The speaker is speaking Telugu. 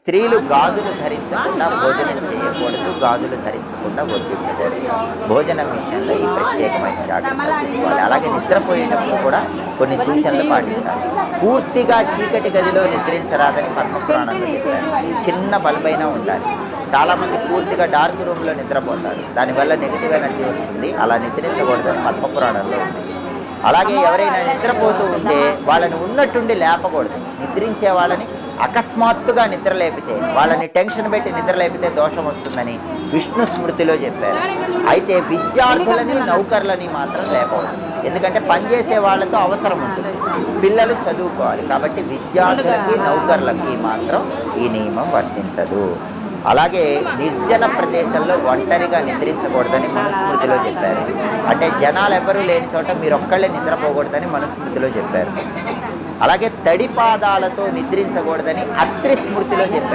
స్త్రీలు గాజులు ధరించకుండా భోజనం చేయకూడదు, గాజులు ధరించకుండా వడ్డించకూడదు. భోజనం విషయంలో ఈ ప్రత్యేకమైన జాగ్రత్తలు తీసుకోవాలి. అలాగే నిద్రపోయేటప్పుడు కూడా కొన్ని సూచనలు పాటించాలి. పూర్తిగా చీకటి గదిలో నిద్రించరాదని పద్మపురాణంలో చెప్పారు. చిన్న బల్బైనా ఉండాలి. చాలామంది పూర్తిగా డార్క్ రూమ్లో నిద్రపోతారు, దానివల్ల నెగిటివ్ ఎనర్జీ వస్తుంది. అలా నిద్రించకూడదని పద్మపురాణంలో ఉంది. అలాగే ఎవరైనా నిద్రపోతూ ఉంటే వాళ్ళని ఉన్నట్టుండి లేపకూడదు. నిద్రించే వాళ్ళని అకస్మాత్తుగా నిద్ర లేపితే, వాళ్ళని టెన్షన్ పెట్టి నిద్ర లేపితే దోషం వస్తుందని విష్ణు స్మృతిలో చెప్పారు. అయితే విద్యార్థులని నౌకర్లని మాత్రం లేపవచ్చు. ఎందుకంటే పనిచేసే వాళ్ళతో అవసరం ఉంటుంది, పిల్లలు చదువుకోవాలి. కాబట్టి విద్యార్థులకి నౌకర్లకి మాత్రం ఈ నియమం వర్తించదు. అలాగే నిర్జన ప్రదేశంలో ఒంటరిగా నిద్రించకూడదని మనుస్మృతిలో చెప్పారు. అంటే జనాలు ఎవరూ లేని చోట మీరు ఒక్కళ్ళే నిద్రపోకూడదని మనుస్మృతిలో చెప్పారు. అలాగే తడి పాదాలతో నిద్రించకూడదని అత్రి స్మృతిలో చెప్పారు.